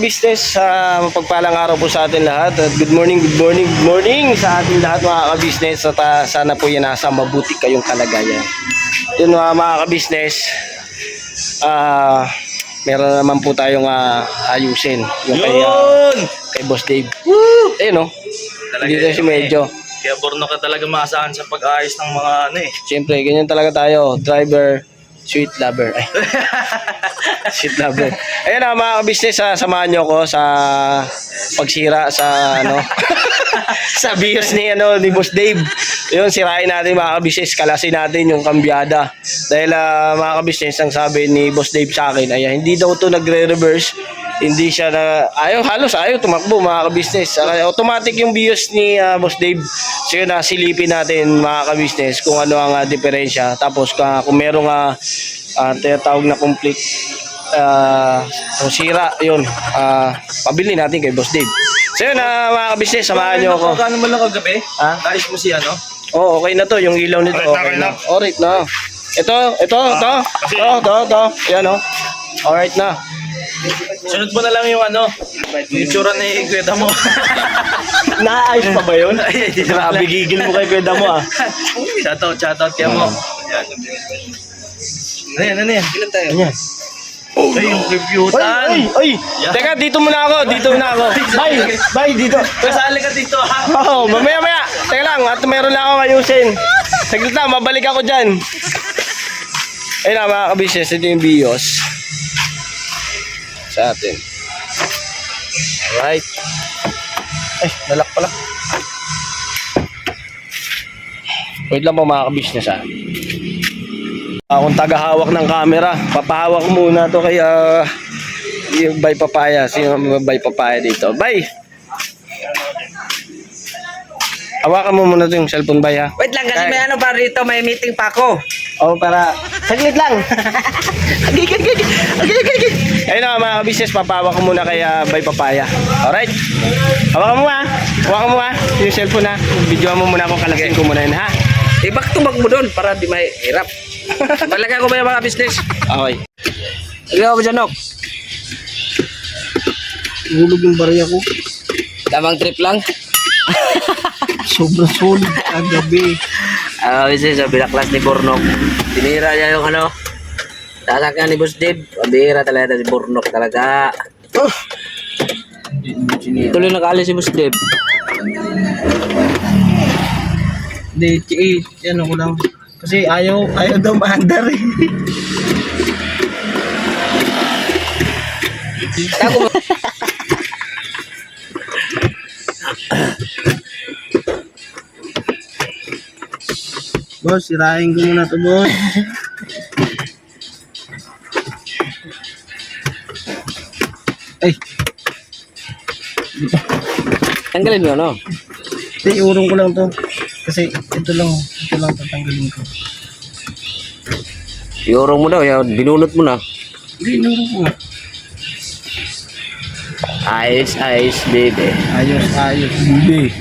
ka-business, mapagpalang araw po sa atin lahat. At good morning sa ating lahat mga ka-business. At sana po yan nasa mabuti kayong kalagayan. Yun mga ka-business, meron naman po tayong ayusin. Yung kay Boss Dave. Woo! Ayun dito si Medyo. Kaya Borno ka talaga maasahan sa pag-aayos ng mga Siyempre, ganyan talaga tayo. Driver, sweet lover. Ay. Sweet lover. Ayun mga ka-business, samahan nyo ko sa pagsira sa sa bios ni Boss Dave. Yun, sirain natin mga ka-business, kalasin natin yung kambyada. Dahil mga ka-business, ang sabi ni Boss Dave sa akin, ay hindi daw to nagre-reverse. Hindi siya halos ayaw tumakbo mga ka-business. Automatic yung bios ni Boss Dave. So yun, silipin natin mga ka-business kung ano ang diferensya. Tapos kung merong tinatawag na complete sira, yun, pabili natin kay Boss Dave. So yun mga ka-business, samahan nyo ako. Kano mo lang kagabi? Naayos mo siya, no? Oo, okay na to. Yung ilaw nito, okay na. Alright na. Ito. Yan alright na. Sunod mo na lang yung yung tsura ni Kuya Damo. Naayos pa ba yun? Grabe, gigil mo kay Kuya Damo Shoutout kaya mo. Ano yan? Ilan tayo? Ayan. Ay, yung reviewtan. Ay! Teka, dito muna ako. Bye, dito. Kasali ka dito, ha? Oo, mamaya. Teka lang, at meron lang akong ayusin. Saglit lang, mabalik ako dyan. Ayun na mga ka-business, ito yung bios sa atin. Alright. Ay, nalak pala. Wait lang po mga ka-business akong tagahawak ng camera. Papahawak muna to kay Bay Papaya. Sino Bay Papaya dito? Bay! Hawakan mo muna to yung cellphone, Bay, ha? Wait lang, kasi may pa rito, may meeting pa ako. Para saglit lang. Ayun na mga ka-business, papahawak ko muna kay Bay Papaya. Alright? Hawakan mo ha. Yung cellphone ha. Videoan mo muna ako, kalasin ko muna yun, ha? Ibak-tubag mo doon para di mahirap. Talaga ko ba yung mga business? Okay. Ikaw ba dyan, Nok? Hulog yung bariya ko. Tamang trip lang. Sobrang solid kagabi. Business, sa binaklas ni Bornok. Tinira niya yung sasakyan ni Boss Dave. Pabira talaga si Bornok talaga. Tuloy nakaalis si Boss Dave. Hindi, ano ko lang. Kasi ayaw daw maandar eh. Boss, sirahin ko muna to, boss. Ay. Tanggalin mo, no? Hindi, iurong ko lang to. Kasi ito lang tatanggalin ko. Iurong mo daw, binunot mo na. Hindi, iurong ko. Ayos, baby. Ayos, hindi.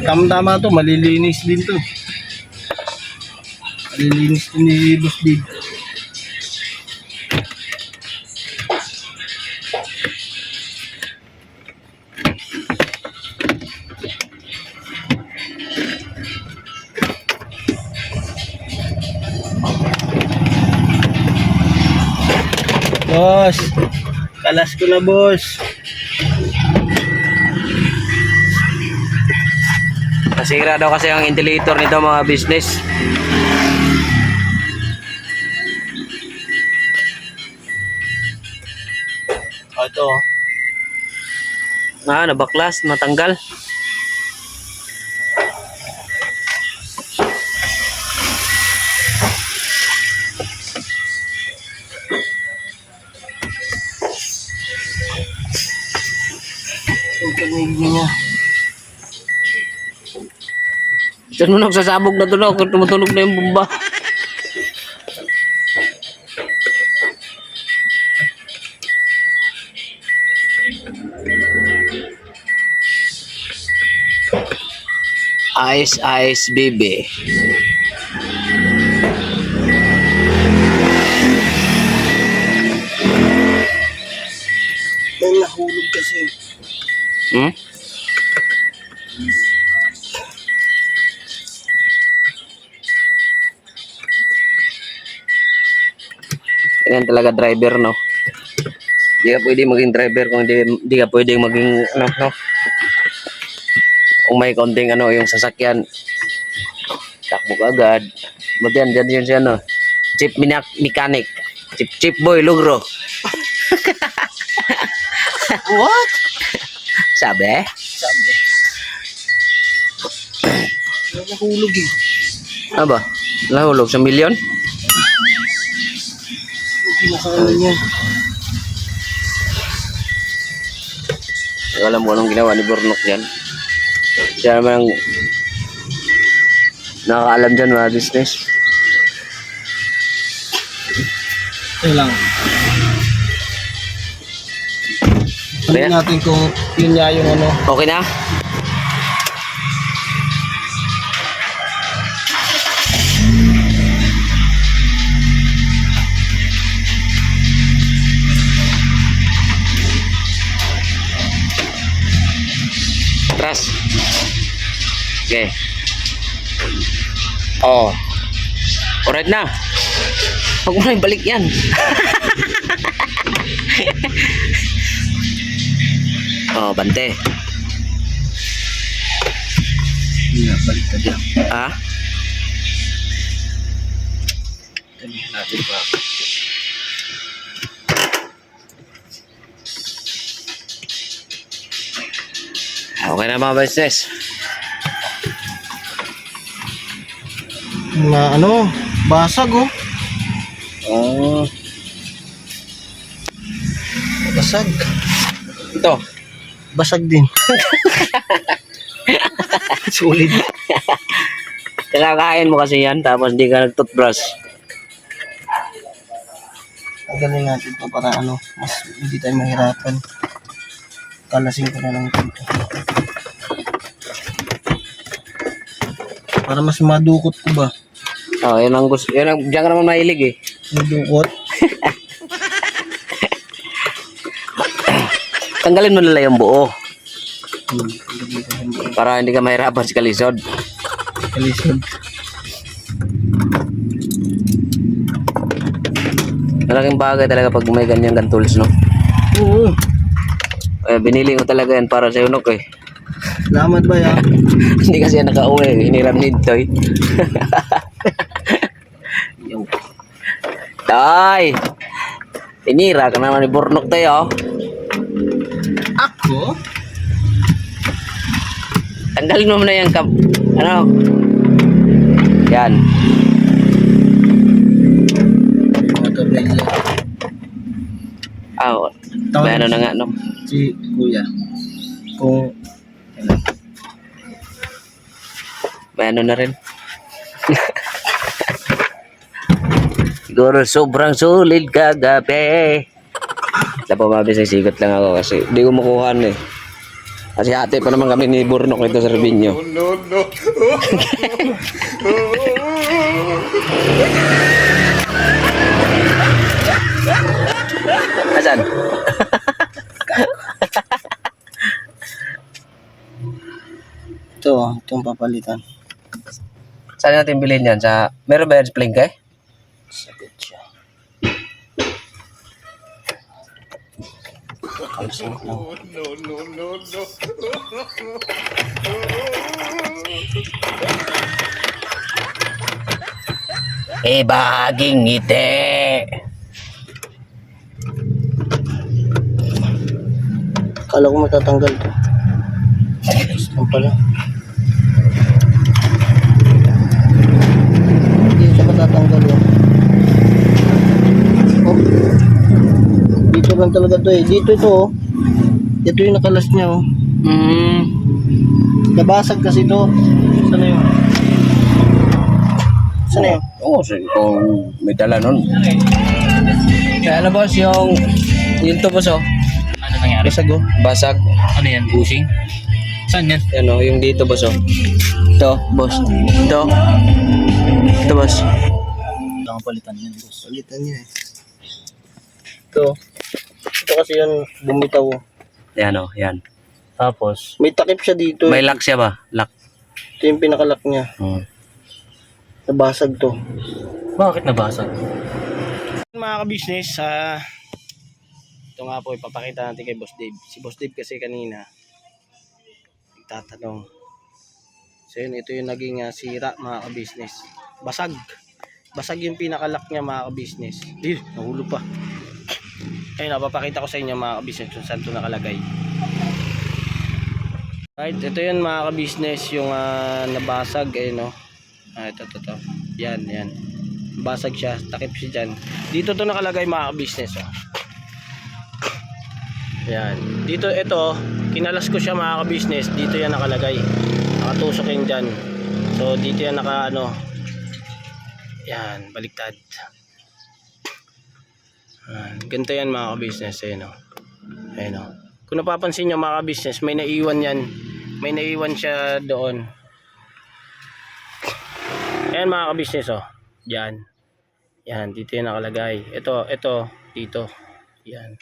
Tama to, malilinis din to. Malilinis din ni Boss Dave. Boss, kalas ko na, boss. Nasira daw kasi ang ventilator nito mga business. Ito. Nabaklas, natanggal. Niya. Diyan mo nagsasabog na tunog kung tumutunog na yung bomba. Ice, baby. Ganyan talaga driver, no? Hindi ka pwede maging driver kung hindi ka pwede maging, ano, no? Kung may konting, ano, yung sasakyan, takbo ka agad. Magyan, dyan yun siya, no? Chief mechanic. Chief boy, lugro. What? Sabi? Nahulog eh. Ano ba? Nahulog sa milyon? Pinakaano yan. Alam mo anong ginawa ni Burnok dyan. Siya naman ang nakakaalam dyan mga business. Ito lang. Okay Tingnan na? natin kung yun nga yung ano. Okay na? Atras. Okay. Oh. Alright na. Huwag mo na ibalik yan. Oh, bante. Baliktad lang. Ah? Tingnan natin pa. Okay na mga business. Na ano, basag oh. Oh. Basag. Ito. Basag din. Sulit. Kakakain mo kasi yan tapos hindi ka nag-toothbrush. Tagalin natin to para ano, mas hindi tayo mahirapan. Kalasin ko na lang ito. Para mas madukot ko ba? Oh, yan ang gusto. Yan ang, diyan ka naman mahilig eh. Madukot. Tanggalin mo nila yung buo. Para hindi ka mahirapan sa kalisod. Kalisod. Malaking bagay talaga pag may ganyan tools, no? Oo. Eh, binili ko talaga yan para sa unok eh. Salamat ba ya? Hindi kasi yan nakauwi eh. Hiniram nito eh. Tay! Tinira ka naman ni Burnok tayo. Ako? Tanggalin mo na yung ano? Yan. Motor racer. Ah, may ano na nga, no? Si Kuya. Kung May ano na rin. Siguro sobrang sulit kagabi. Wala pa mabis, sigot lang ako kasi hindi ko makuha eh. Kasi ate pa naman kami ni Burnok ito sa Rubinyo. Asan? itong papalitan. Saan natin bilhin yan? Sa, meron ba yan sa Plengke? Sagot siya. Kalsing lang. Baging ngiti. Kala ko matatanggal to. Saan pala? Hindi siya matatanggal yan. Oh. Dito lang talaga to eh. Dito ito oh. Ito yung nakalas niya oh. Nabasag kasi to. Saan na yun? Saan na yun? Oo, kung may dala nun. Kaya ano boss, yung to boss oh. Ano nangyari? Basag oh. Basag. Ano yan? Bushing? Saan yan? Yan oh, yung dito boss oh. Ito, boss. Ito boss. Kailangan palitan yan, boss. Palitan niya eh. Ito. Ito kasi yan bumitaw oh. Yan oh, yan. Tapos, May takip siya dito. May lock siya ba? Lock. Ito yung pinakalock niya. Hmm. Nabasag to. bakit nabasag? Mga ka-business, ito nga po ipapakita natin kay Boss Dave. Si Boss Dave kasi kanina nagtatanong. So yun, ito yung naging sira mga ka-business. Basag yung pinakalock niya mga ka-business. Nahulog pa. Ayun, napapakita ko sa inyo mga ka-business kung saan ito nakalagay. Right, ito yun mga ka-business, yung nabasag. Ayun, no? Ito. Yan. Basag siya, takip siya dyan. Dito to nakalagay mga ka-business. Yan. Dito, ito, kinalas ko siya mga ka-business. Dito yan nakalagay. Nakatusok yan dyan. So, dito yan yan, baliktad. Ganito yan mga ka-business. Ayun. Kung napapansin nyo mga ka-business, may naiwan yan. May naiwan siya doon. Ayan mga ka-business, Yan. Yan, dito yung nakalagay. Ito, dito. Yan.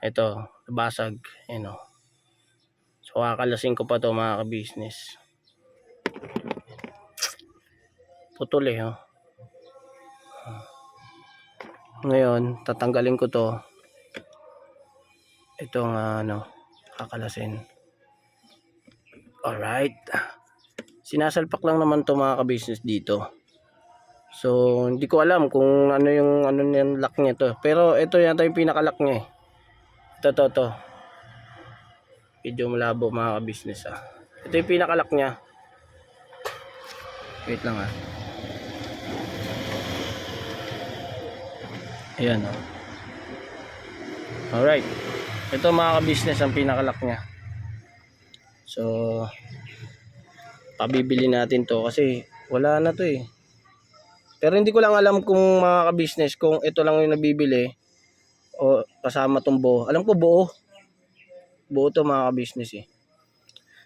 Ito, basag. Ayan, So, kakalasin ko pa to mga ka-business. Putol Ngayon, tatanggalin ko to. Itong, kakalasin. Alright. Sinasalpak lang naman to mga ka-business dito. So, hindi ko alam kung ano yung lock niya to. Pero ito yata yung pinaka-lock niya. Ito. Medyo malabo mga ka-business Ito yung pinaka-lock niya. Wait lang Ayan Alright. Ito mga ka-business ang pinaka-lock niya. So, pabibili natin to kasi wala na to Pero hindi ko lang alam kung mga ka-business kung ito lang yung nabibili o kasama tong buo. Alam ko buo to mga ka-business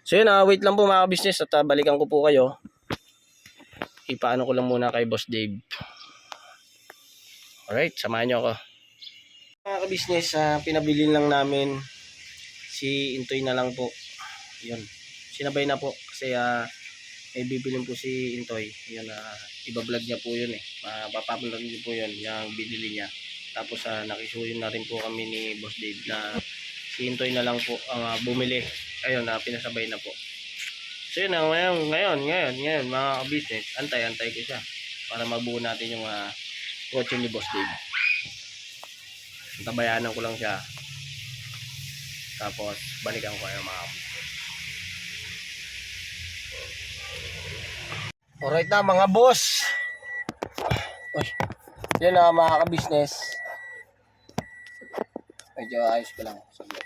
So yun wait lang po mga ka-business at balikan ko po kayo. Ipaano ko lang muna kay Boss Dave. Alright, samahan nyo ako. Mga ka-business, pinabili lang namin si Intoy na lang po. Yun, sinabay na po kasi may bibilin po si Intoy. Yun, iba-vlog niya po yun papablog niya po yun, yung binili niya. Tapos nakisuyo na rin po kami ni Boss Dave na si Intoy na lang po ang bumili. Ayun, pinasabay na po. So yun, ngayon mga ka-business, antay ko siya para mabuo natin yung kotse ni Boss Dave. Tabayanan ko lang siya. Tapos balikan ko yung mga ka-business. Alright na mga boss. Yan mga ka-business. Medyo ayos ko lang. Saglit.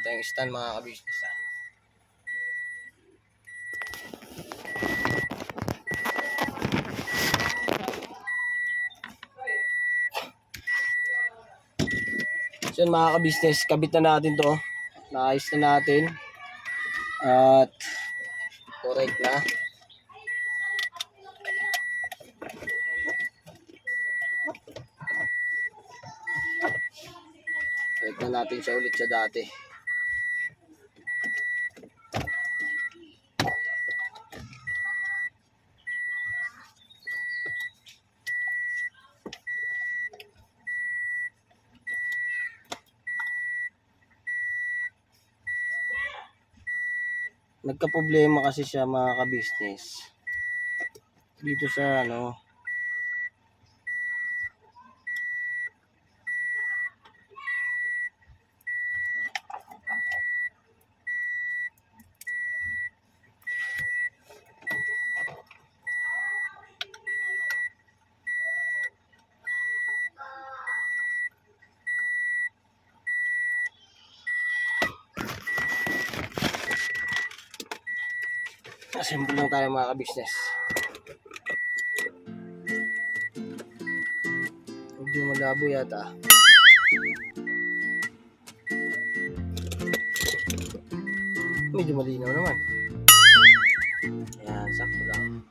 Ito yung stand mga ka-business So yun mga ka-business, kabit na natin to. Naayos na natin. At correct na. Correct na natin siya ulit sa dati. Nagka-problema kasi siya mga ka-business dito sa assemble lang tayo mga ka-business. Medyo malabo yata. Medyo malinaw naman. Ayan, sakto lang.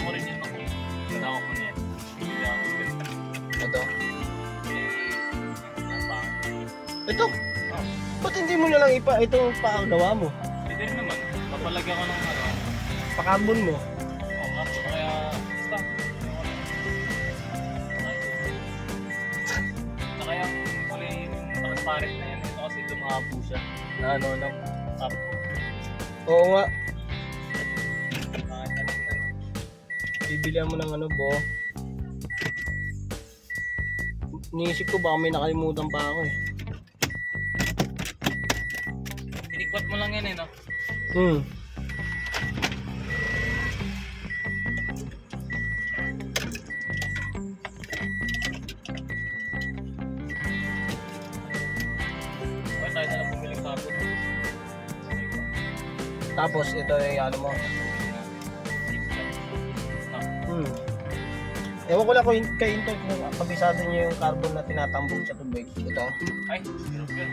ko rin yun ako. Natawag ko na yan. Hindi ako ganda. Ito. Napangit. Ito. Oh. Ba't hindi mo na lang ito pa ang gawa mo? Pwede rin naman. Papalagyan ko ng ano. Pakambon mo. Oo nga po. Kaya, basta. Saka yung kulay yung transparent na yan. Ito kasi lumabo siya. Na ano, ng top. Oo nga. Bakit ano yan? Bibilihan mo ng ano, Bo. Iniisip ko baka may nakalimutan pa ako eh. Tinikwat mo lang yan eh, no? Hmm. Okay, tayo na lang pumiling sabon. Tapos ito ay ano mo. Hmm. Ewan ko lang kay Intel kung kabisado niyo yung carbon na tinatambog sa tubig. Ito. Ay, hirap yun.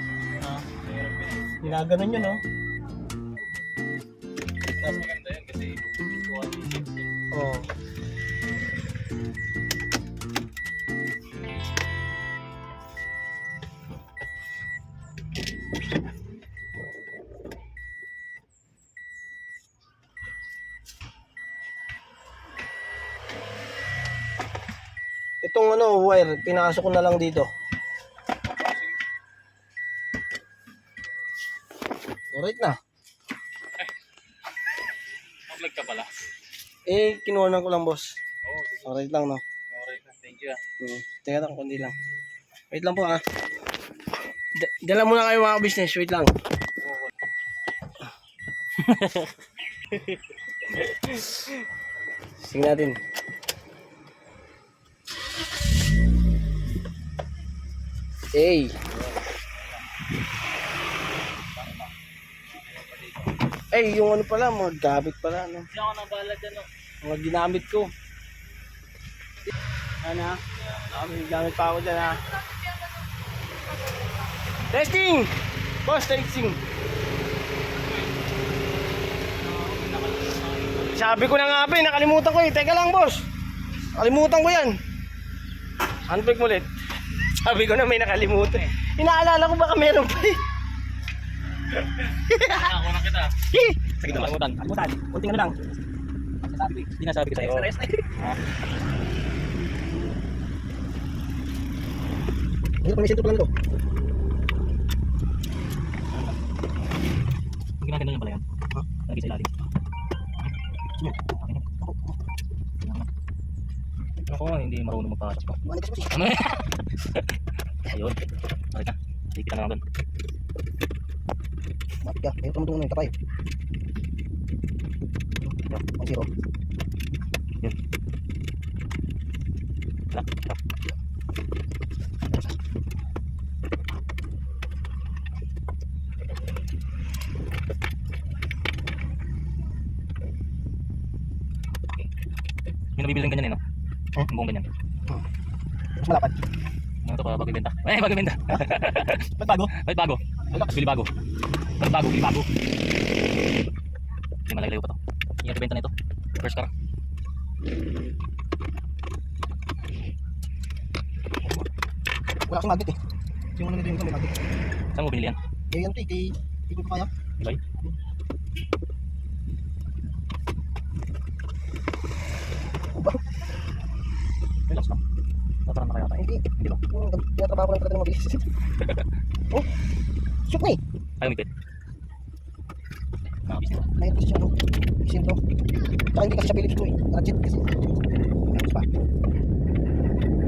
Hirap yun. Ginaganon yun, no? Mas maganda yun kasi kuha ni chips yun. Oo. Itong ano, wire, pinasok ko na lang dito. Alright na. Mag-vlog ka pala. Eh, kinuha ko lang, boss. Oo, sige. Alright lang, no? Alright na. Thank you ah. Teka lang, kundi lang. Wait lang po, ah. Dala muna kayo mga business, wait lang. Oo. Sige natin. Hey. Ay, yung ano pala, mga gamit pala, no? Hindi ako nang bahala dyan, no? Mga ginamit ko. Ano? May gamit pa ako dyan, ha? Testing! Boss, testing! Sabi ko na nga ba, nakalimutan ko eh. Teka lang, boss. Nakalimutan ko yan. Handbrake mo ulit. Sabi ko na may nakalimutan. Inaalala ko baka meron pa eh. Ako na kita. Sige naman. Kalimutan. Kunting ano lang. Hindi nasabi ko sa'yo. Hindi ko may sento lang to. Ang ginaganda niya pala yan. Lagi sa ilalim. Ako, hindi marunong magpasok pa. Ano yan? Ayun. Mari ka. Hindi kita na lang doon. Bakit ka? Ayaw tumutulong na yung tapay. Ang zero. Yun. Wala. Stop. Okay. May nabibili ng ganyan eh, no? Yung buong ganyan. Mas malapad. Ano ito pa bago ibenta? Eh, bago ibenta. Ba't bago? Ba't bago? Bili bago. Ba't bago? Bili bago. Hindi malalayo pa to. Ingat ibenta na ito. First car. Wala akong magnet eh. Yung ano nito yung may magnet. Saan mo binili yan? Eh, yan to eh. Hindi ko pa kaya. Ibay? Relax lang. Tatarang na kaya tayo. Hindi. Hindi ba? Tinatrabaho ko lang talaga ng mabilis. Oh, shoot na eh. Ayaw mipit. Nakabis nito. Mayroon kasi siya ano. Isin to. Tsaka hindi kasi siya Philips ko eh. Ratchet kasi. Ayos pa.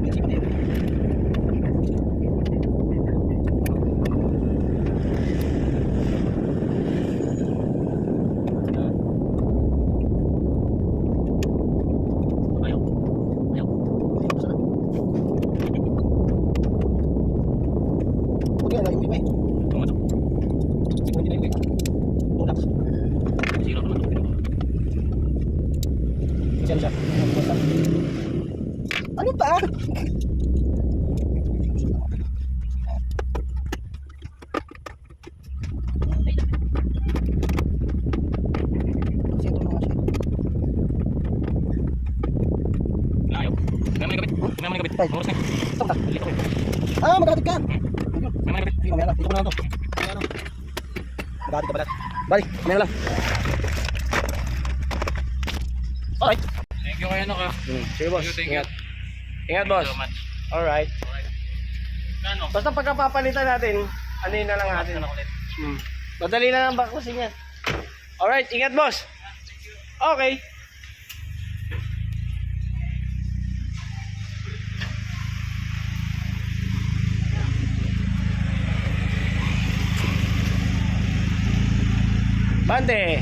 Hindi pa na yun. Ayaw. Ayaw. Buti nga, naiuwi pa eh. Ito nga ito. Siguro hindi naiuwi. Tulak. Zero naman ito. Siyan siya. Ano ba? Kasi ito mga siya. Tay. Oras na. Saan ka? Dito ko. Ah, magkakatid ka. May mga Sige, mamaya lang. Dito ko na lang to. Mamaya lang. Magkakatid ka pala. Balik, mamaya lang. Alright. Thank you kayo ka. Sige boss, Thank you. ingat. Ingat boss. So much. Alright. Ano? Basta pagkapapalitan natin, ano yun na lang natin. Ano ulit? Madali na lang baklasin yan. Alright, ingat boss. Okay. Bante.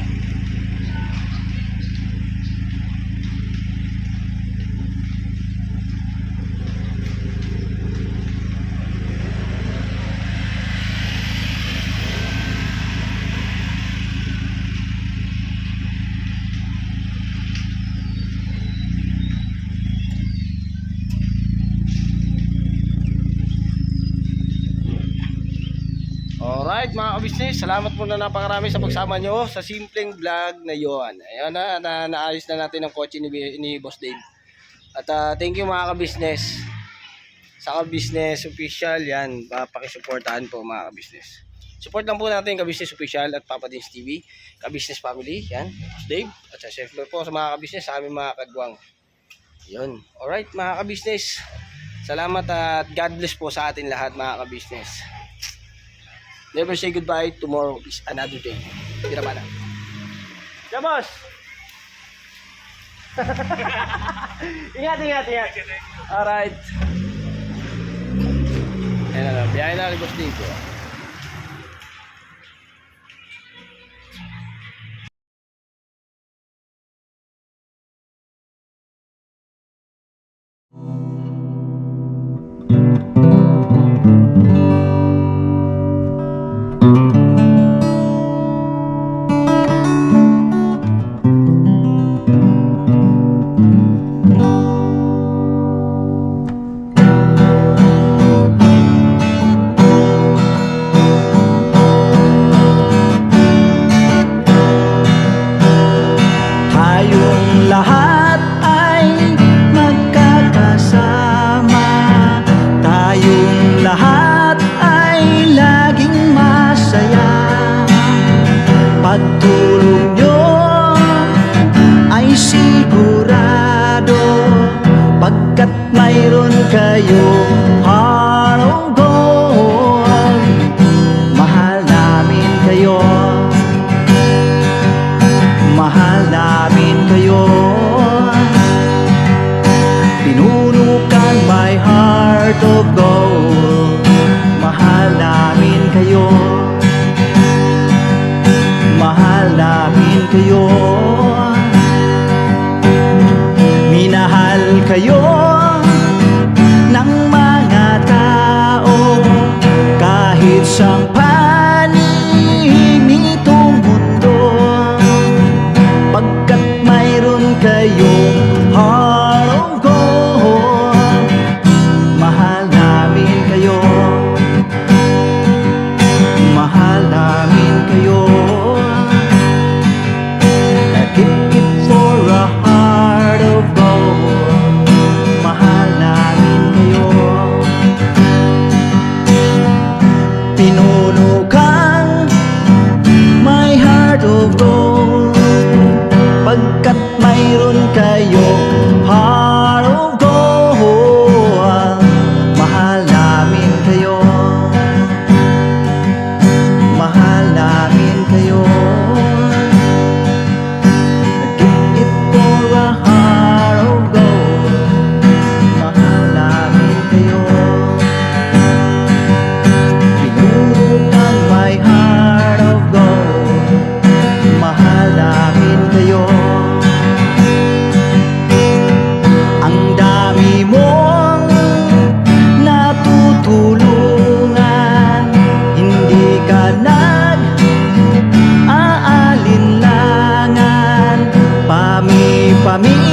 Alright mga kabisnes, salamat po na napakarami sa pagsama nyo sa simpleng vlog na yon. Ayan na, naayos na natin ang kotse ni Boss Dave. At thank you mga kabisnes. Sa kabisnes official, yan, pakisuportahan po mga kabisnes. Support lang po natin kabisnes official at Papa Dins TV, kabisnes family, yan, Boss Dave. At syempre po sa mga kabisnes, sa aming mga kagwang. Yun. Alright mga kabisnes, salamat at God bless po sa atin lahat mga kabisnes. Never say goodbye. Tomorrow is another day. Tira ba na? Yeah, boss! Ingat. Alright. Ayan na, biyahe na Boss dito. Tayong lahat ay magkakasama, tayong lahat ay laging masaya. Pagtulong nyo ay sigurado, pagkat mayroon kayo heart of gold. Mahal namin kayo, mahal namin kayo. Pinuno kang my heart of gold. Mahal namin kayo, mahal namin kayo. Minahal kayo ng mga tao kahit sang panig nitong mundo, pagkat mayroon kayong heart of gold. Mahal namin kayo, mahal namin kayo. Keep it for a heart of gold. Mahal namin kayo. Pinuno kang my heart of gold, pagkat mayroon kayo heart of gold. Mahal namin kayo, mahal namin kayo. Give it for a heart of gold. Mahal namin kayo. Pinuno kang my heart of gold. Mahal namin kayo. Ang dami mong natutulungan, hindi ka nag-aalinlangan. Pami-pami